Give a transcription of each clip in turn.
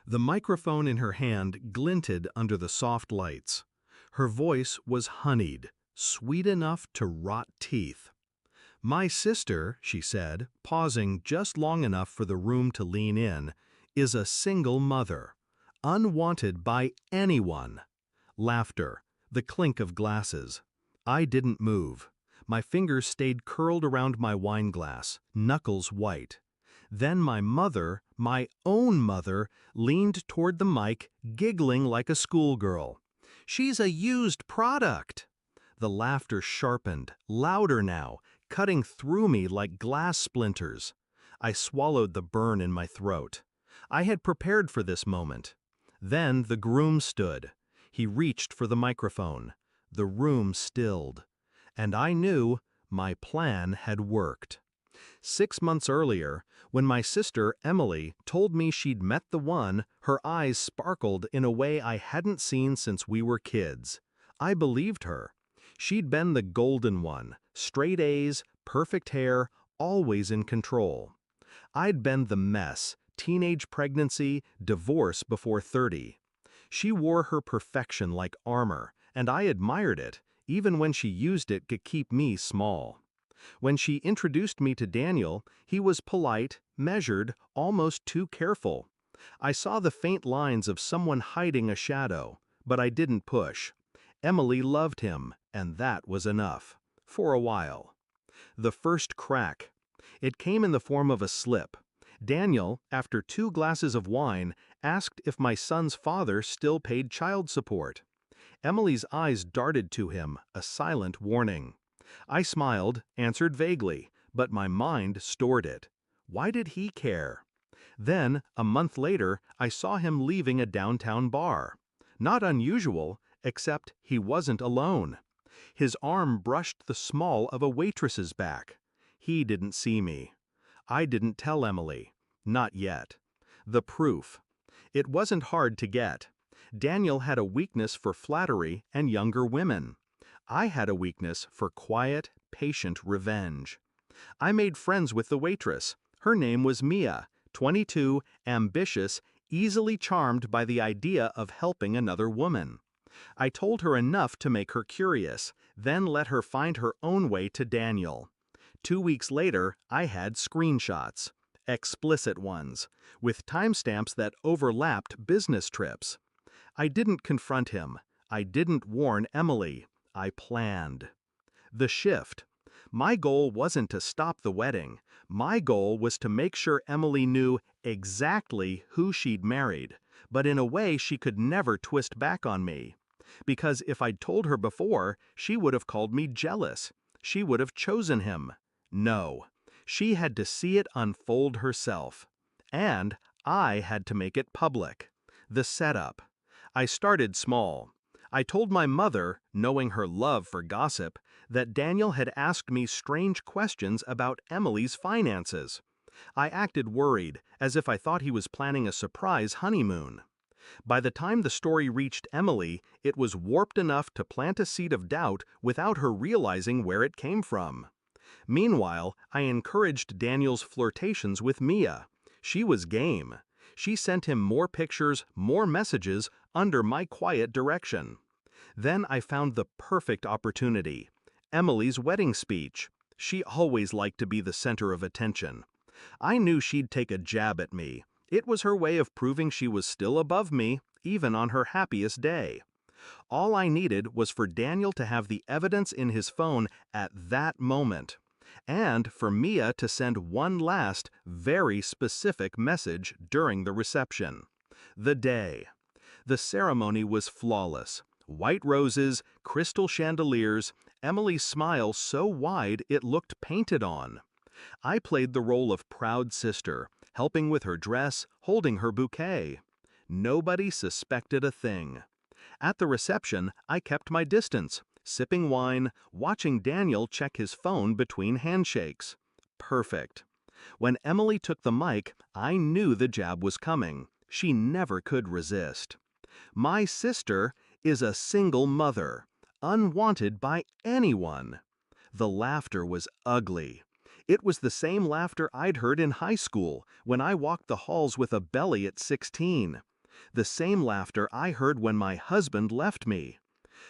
The microphone in her hand glinted under the soft lights. Her voice was honeyed, sweet enough to rot teeth. "My sister," she said, pausing just long enough for the room to lean in, "is a single mother, unwanted by anyone." Laughter, the clink of glasses. I didn't move. My fingers stayed curled around my wine glass, knuckles white. Then my mother, my own mother, leaned toward the mic, giggling like a schoolgirl. "She's a used product." The laughter sharpened, louder now, cutting through me like glass splinters. I swallowed the burn in my throat. I had prepared for this moment. Then the groom stood. He reached for the microphone. The room stilled. And I knew my plan had worked. 6 months earlier, when my sister, Emily, told me she'd met the one, her eyes sparkled in a way I hadn't seen since we were kids. I believed her. She'd been the golden one, straight A's, perfect hair, always in control. I'd been the mess, teenage pregnancy, divorce before 30. She wore her perfection like armor, and I admired it, even when she used it to keep me small. When she introduced me to Daniel, he was polite, measured, almost too careful. I saw the faint lines of someone hiding a shadow, but I didn't push. Emily loved him, and that was enough. For a while. The first crack. It came in the form of a slip. Daniel, after 2 glasses of wine, asked if my son's father still paid child support. Emily's eyes darted to him, a silent warning. I smiled, answered vaguely, but my mind stored it. Why did he care? Then, a month later, I saw him leaving a downtown bar. Not unusual, except he wasn't alone. His arm brushed the small of a waitress's back. He didn't see me. I didn't tell Emily. Not yet. The proof. It wasn't hard to get. Daniel had a weakness for flattery and younger women. I had a weakness for quiet, patient revenge. I made friends with the waitress. Her name was Mia, 22, ambitious, easily charmed by the idea of helping another woman. I told her enough to make her curious, then let her find her own way to Daniel. 2 weeks later, I had screenshots. Explicit ones, with timestamps that overlapped business trips. I didn't confront him. I didn't warn Emily. I planned. The shift. My goal wasn't to stop the wedding. My goal was to make sure Emily knew exactly who she'd married, but in a way she could never twist back on me. Because if I'd told her before, she would have called me jealous. She would have chosen him. No. She had to see it unfold herself. And I had to make it public. The setup. I started small. I told my mother, knowing her love for gossip, that Daniel had asked me strange questions about Emily's finances. I acted worried, as if I thought he was planning a surprise honeymoon. By the time the story reached Emily, it was warped enough to plant a seed of doubt without her realizing where it came from. Meanwhile, I encouraged Daniel's flirtations with Mia. She was game. She sent him more pictures, more messages, under my quiet direction. Then I found the perfect opportunity. Emily's wedding speech. She always liked to be the center of attention. I knew she'd take a jab at me. It was her way of proving she was still above me, even on her happiest day. All I needed was for Daniel to have the evidence in his phone at that moment, and for Mia to send one last, very specific message during the reception. The day. The ceremony was flawless. White roses, crystal chandeliers, Emily's smile so wide it looked painted on. I played the role of proud sister, helping with her dress, holding her bouquet. Nobody suspected a thing. At the reception, I kept my distance, sipping wine, watching Daniel check his phone between handshakes. Perfect. When Emily took the mic, I knew the jab was coming. She never could resist. My sister is a single mother, unwanted by anyone. The laughter was ugly. It was the same laughter I'd heard in high school when I walked the halls with a belly at 16. The same laughter I heard when my husband left me.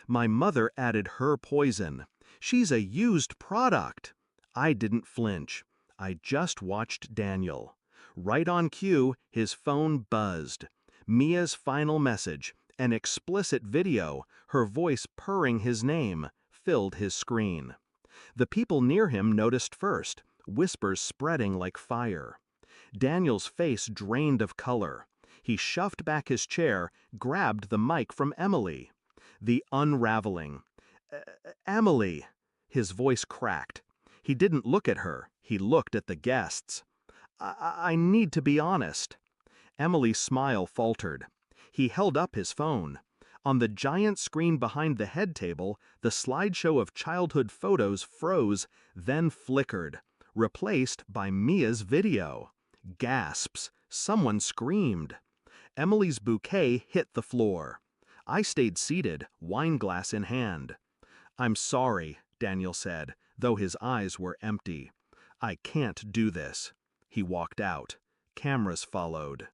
My mother added her poison. She's a used product. I didn't flinch. I just watched Daniel. Right on cue, his phone buzzed. Mia's final message, an explicit video, her voice purring his name, filled his screen. The people near him noticed first, whispers spreading like fire. Daniel's face drained of color. He shoved back his chair, grabbed the mic from Emily. The unraveling. Emily! His voice cracked. He didn't look at her, he looked at the guests. I need to be honest. Emily's smile faltered. He held up his phone. On the giant screen behind the head table, the slideshow of childhood photos froze, then flickered, replaced by Mia's video. Gasps. Someone screamed. Emily's bouquet hit the floor. I stayed seated, wineglass in hand. "I'm sorry," Daniel said, though his eyes were empty. "I can't do this." He walked out. Cameras followed.